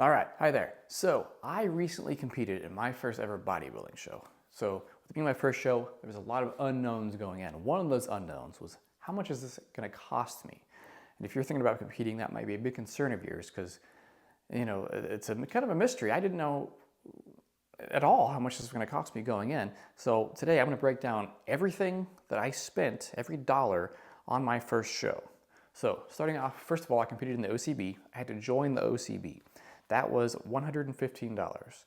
All right, hi there. So I recently competed in my first ever bodybuilding show. So with being my first show, there was a lot of unknowns going in. One of those unknowns was how much is this going to cost me? And if you're thinking about competing, that might be a big concern of yours because, it's a kind of a mystery. I didn't know at all how much this was going to cost me going in. So today I'm going to break down everything that I spent, every dollar on my first show. So starting off, first of all, I competed in the OCB. I had to join the OCB. That was $115.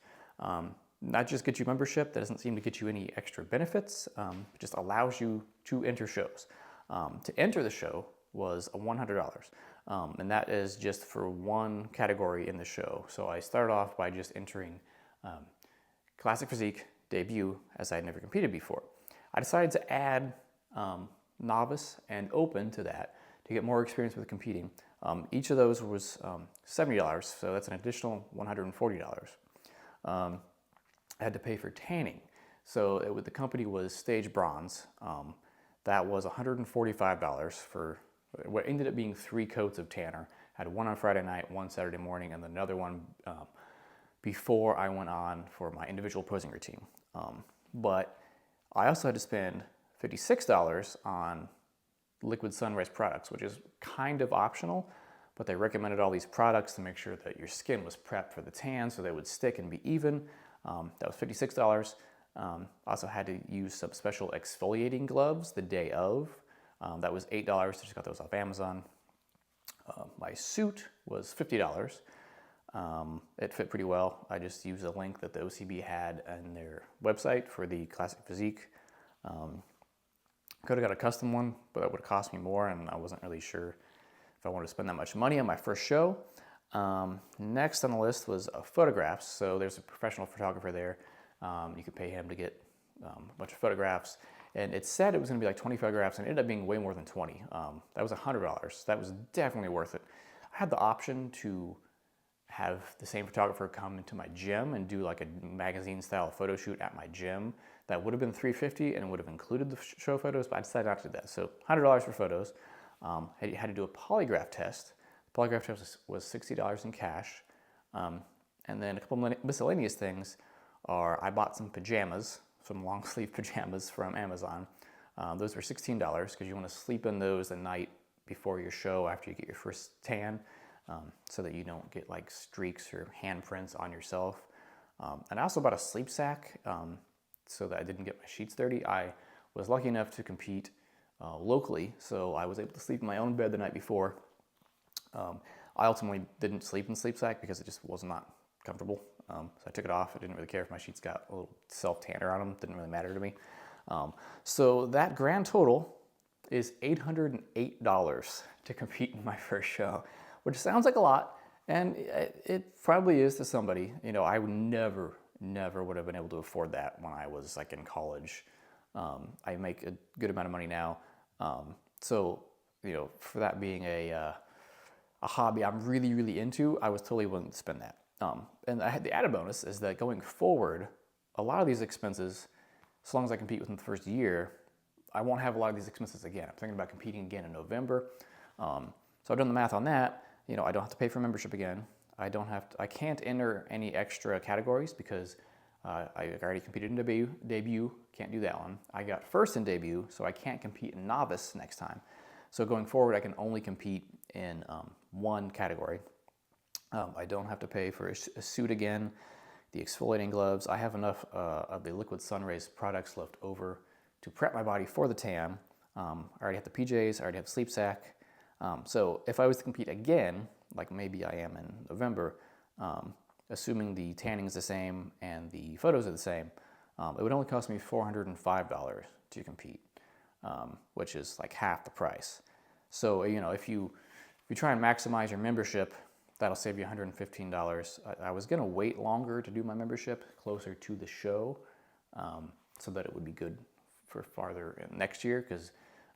That just gets you membership. That doesn't seem to get you any extra benefits. It just allows you to enter shows. To enter the show was $100. And that is just for one category in the show. So I started off by just entering Classic Physique debut, as I had never competed before. I decided to add novice and open to that to get more experience with competing. Each of those was $70, so that's an additional $140. I had to pay for tanning. So the company was Stage Bronze. That was $145 for what ended up being 3 coats of tanner. I had one on Friday night, one Saturday morning, and another one before I went on for my individual posing routine. But I also had to spend $56 on liquid sunrise products, which is kind of optional, but they recommended all these products to make sure that your skin was prepped for the tan so they would stick and be even. That was $56. Also had to use some special exfoliating gloves the day of. That was $8. I just got those off Amazon. My suit was $50. It fit pretty well. I just used a link that the OCB had on their website for the Classic Physique. Could have got a custom one, but that would have cost me more, and I wasn't really sure if I wanted to spend that much money on my first show. Next on the list was photographs. So there's a professional photographer there. You could pay him to get a bunch of photographs. And it said it was going to be like 20 photographs, and it ended up being way more than 20. That was $100. That was definitely worth it. I had the option to have the same photographer come into my gym and do like a magazine-style photo shoot at my gym. That would have been $350 and would have included the show photos, but I decided not to do that. So $100 for photos. I had to do a polygraph test. The polygraph test was $60 in cash. And then a couple of miscellaneous things are I bought some pajamas, some long sleeve pajamas from Amazon. Those were $16 because you want to sleep in those the night before your show after you get your first tan, so that you don't get like streaks or handprints on yourself. And I also bought a sleep sack so that I didn't get my sheets dirty. I was lucky enough to compete locally, so I was able to sleep in my own bed the night before. I ultimately didn't sleep in the sleep sack because it just was not comfortable. So I took it off. I didn't really care if my sheets got a little self-tanner on them. Didn't really matter to me. So that grand total is $808 to compete in my first show, which sounds like a lot, and it probably is to somebody. I would never would have been able to afford that when I was like in college. I make a good amount of money now. So, for that being a hobby I'm really, really into, I was totally willing to spend that. And I had the added bonus is that going forward, a lot of these expenses, as long as I compete within the first year, I won't have a lot of these expenses again. I'm thinking about competing again in November. So I've done the math on that. I don't have to pay for membership again. I can't enter any extra categories because I already competed in debut, can't do that one. I got first in debut, so I can't compete in novice next time. So going forward, I can only compete in one category. I don't have to pay for a suit again, the exfoliating gloves. I have enough of the liquid sunrays products left over to prep my body for the tan. I already have the PJs, I already have the sleep sack. So if I was to compete again, like maybe I am in November, assuming the tanning is the same and the photos are the same, it would only cost me $405 to compete, which is like half the price. So if you try and maximize your membership, that'll save you $115. I was gonna wait longer to do my membership closer to the show, so that it would be good for farther next year, because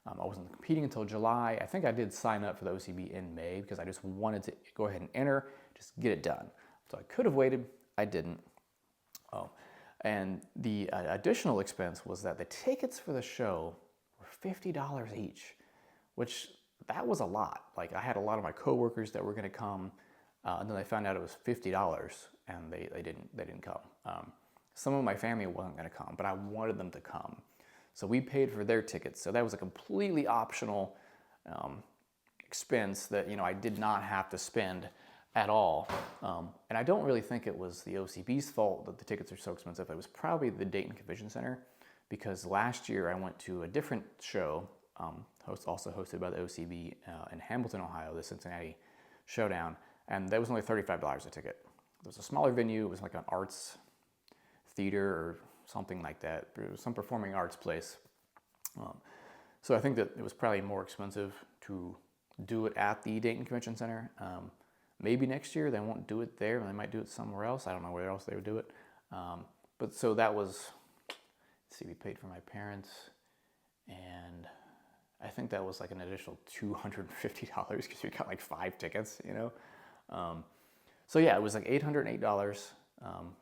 I wasn't competing until July. I think I did sign up for the OCB in May because I just wanted to go ahead and enter, just get it done. So I could have waited, I didn't. And the additional expense was that the tickets for the show were $50 each, which that was a lot. Like I had a lot of my coworkers that were gonna come. And then I found out it was $50, and they didn't come. Some of my family wasn't going to come, but I wanted them to come, so we paid for their tickets. So that was a completely optional expense that I did not have to spend at all. And I don't really think it was the OCB's fault that the tickets are so expensive. It was probably the Dayton Convention Center, because last year I went to a different show, also hosted by the OCB in Hamilton, Ohio, the Cincinnati Showdown, and that was only $35 a ticket. It was a smaller venue. It was like an arts theater or something like that. It was some performing arts place. So I think that it was probably more expensive to do it at the Dayton Convention Center. Maybe next year they won't do it there, and they might do it somewhere else. I don't know where else they would do it. But so that was, let's see, we paid for my parents, and I think that was like an additional $250 because we got like 5 tickets, So yeah, it was like $808.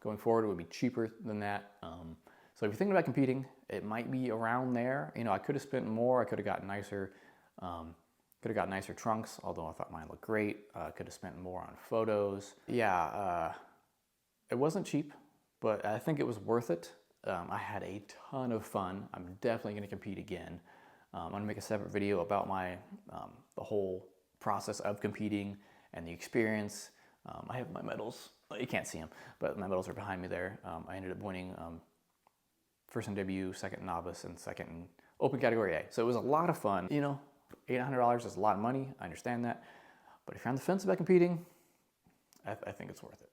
Going forward, it would be cheaper than that. So if you're thinking about competing, it might be around there. I could have spent more. I could have gotten nicer. Could have got nicer trunks, although I thought mine looked great. Could have spent more on photos. Yeah, it wasn't cheap, but I think it was worth it. I had a ton of fun. I'm definitely going to compete again. I'm going to make a separate video about the whole process of competing and the experience. I have my medals. You can't see them, but my medals are behind me there. I ended up winning first in debut, second in novice, and second in open category A. So it was a lot of fun. $800 is a lot of money. I understand that. But if you're on the fence about competing, I think it's worth it.